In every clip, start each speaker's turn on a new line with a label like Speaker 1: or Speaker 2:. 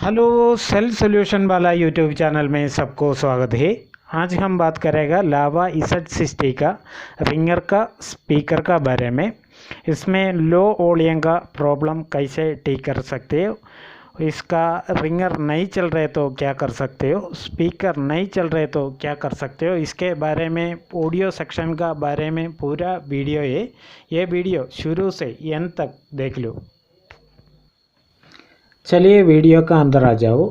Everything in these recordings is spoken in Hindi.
Speaker 1: हेलो, सेल सॉल्यूशन वाला यूट्यूब चैनल में सबको स्वागत है। आज हम बात करेंगे लावा Z60 का रिंगर का स्पीकर का बारे में। इसमें लो वॉल्यूम का प्रॉब्लम कैसे ठीक कर सकते हो, इसका रिंगर नहीं चल रहे तो क्या कर सकते हो, स्पीकर नहीं चल रहे तो क्या कर सकते हो, इसके बारे में ऑडियो सेक्शन का बारे में पूरा वीडियो है। ये वीडियो शुरू से एंड तक देख लो। चलिए वीडियो का अंदर आ जाओ।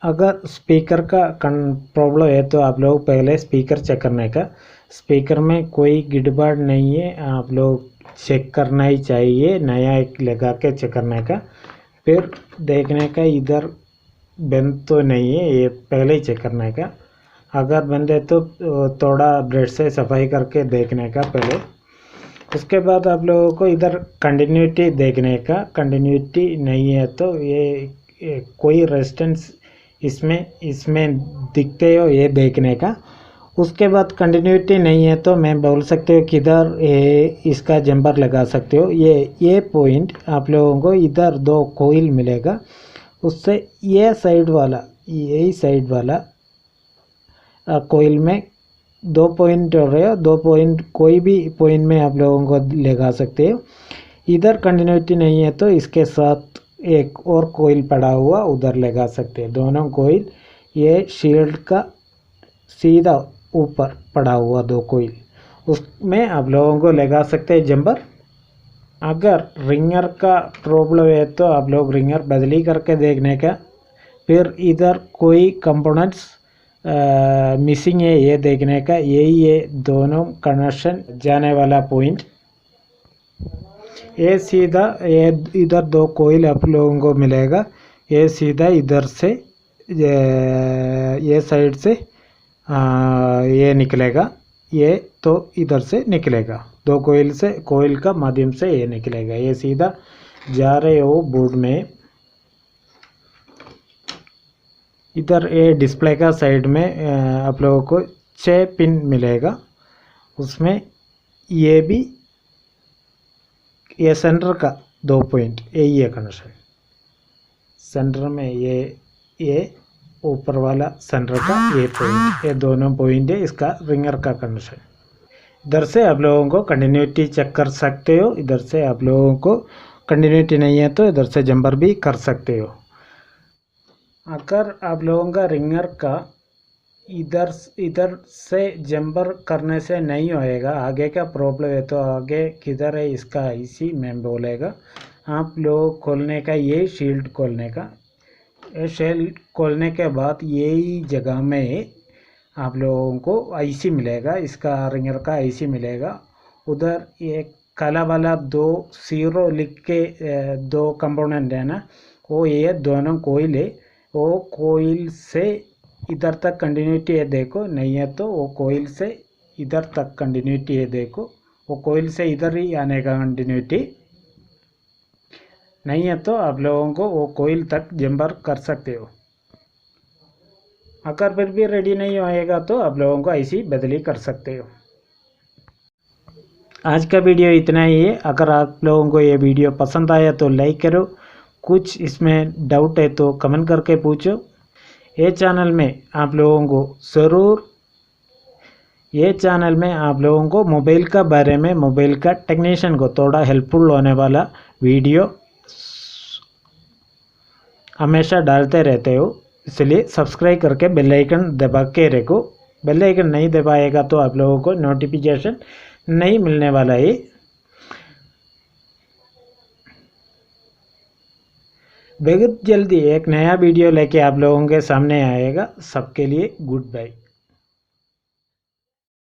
Speaker 1: अगर स्पीकर का प्रॉब्लम है तो आप लोग पहले स्पीकर चेक करने का, स्पीकर में कोई गिड़बड़ नहीं है आप लोग चेक करना ही चाहिए, नया एक लगा के चेक करने का। फिर देखने का इधर बंद तो नहीं है, ये पहले ही चेक करने का। अगर बंद है तो थोड़ा ब्रश से सफाई करके देखने का पहले। उसके बाद आप लोगों को इधर कंटिन्यूटी देखने का, कंटिन्यूटी नहीं है तो ये कोई रेजिस्टेंस इसमें दिखते हो ये देखने का। उसके बाद कंटिन्यूटी नहीं है तो मैं बोल सकते हो कि इधर इसका जंपर लगा सकते हो। ये पॉइंट आप लोगों को इधर दो कोइल मिलेगा, उससे ये साइड वाला यही साइड वाला कोइल में 2 पॉइंट हो रहे हो, 2 पॉइंट कोई भी पॉइंट में आप लोगों को लगा सकते हो। इधर कंटिन्यूटी नहीं है तो इसके साथ एक और कोइल पड़ा हुआ उधर लगा सकते हैं। दोनों कोइल ये शील्ड का सीधा ऊपर पड़ा हुआ 2 कोइल, उसमें आप लोगों को लगा सकते हैं जंपर। अगर रिंगर का प्रॉब्लम है तो आप लोग रिंगर बदली करके देखने का। फिर इधर कोई कंपोनेंट्स मिसिंग है ये देखने का। यही है दोनों कनेक्शन जाने वाला पॉइंट। ये सीधा ये इधर 2 कोइल आप लोगों को मिलेगा, ये सीधा इधर से ये साइड से ये निकलेगा, ये तो इधर से निकलेगा, 2 कोइल से कोइल का माध्यम से ये निकलेगा। ये सीधा जा रहे हो बोर्ड में। इधर ये डिस्प्ले का साइड में आप लोगों को 6 पिन मिलेगा, उसमें ये भी ये सेंटर का 2 पॉइंट यही है कनेक्शन। सेंटर में ये ऊपर वाला सेंटर का ये पॉइंट, ये दोनों पॉइंट है इसका रिंगर का कनेक्शन। इधर से आप लोगों को कंटिन्यूटी चेक कर सकते हो, इधर से आप लोगों को कंटिन्यूटी नहीं है तो इधर से जंपर भी कर सकते हो। अगर आप लोगों का रिंगर का इधर से जंपर करने से नहीं होएगा, आगे का प्रॉब्लम है तो आगे किधर है इसका आईसी मैं बोलेगा। आप लोग खोलने का ये शील्ड खोलने का, ये शील्ड खोलने के बाद यही जगह में आप लोगों को आईसी मिलेगा, इसका रिंगर का आईसी मिलेगा। उधर एक काला वाला 2 0 लिख के 2 कंपोनेंट है ना, वो ये दोनों कोइल है। वो कोइल से इधर तक कंटिन्यूटी है देखो, नहीं है तो वो कोइल से इधर तक कंटिन्यूटी है देखो, वो कोइल से इधर ही आने का कंटिन्यूटी नहीं है तो आप लोगों को वो कोइल तक जंपर कर सकते हो। अगर फिर भी रेडी नहीं होएगा तो आप लोगों को ऐसी बदली कर सकते हो। आज का वीडियो इतना ही है। अगर आप लोगों को ये वीडियो पसंद आया तो लाइक करो, कुछ इसमें डाउट है तो कमेंट करके पूछो। ये चैनल में आप लोगों को मोबाइल का बारे में, मोबाइल का टेक्नीशियन को थोड़ा हेल्पफुल होने वाला वीडियो हमेशा डालते रहते हो, इसलिए सब्सक्राइब करके बेल आइकन दबा के रखो। बेल आइकन नहीं दबाएगा तो आप लोगों को नोटिफिकेशन नहीं मिलने वाला है। बहुत जल्दी एक नया वीडियो लेके आप लोगों के सामने आएगा। सबके लिए गुड बाय।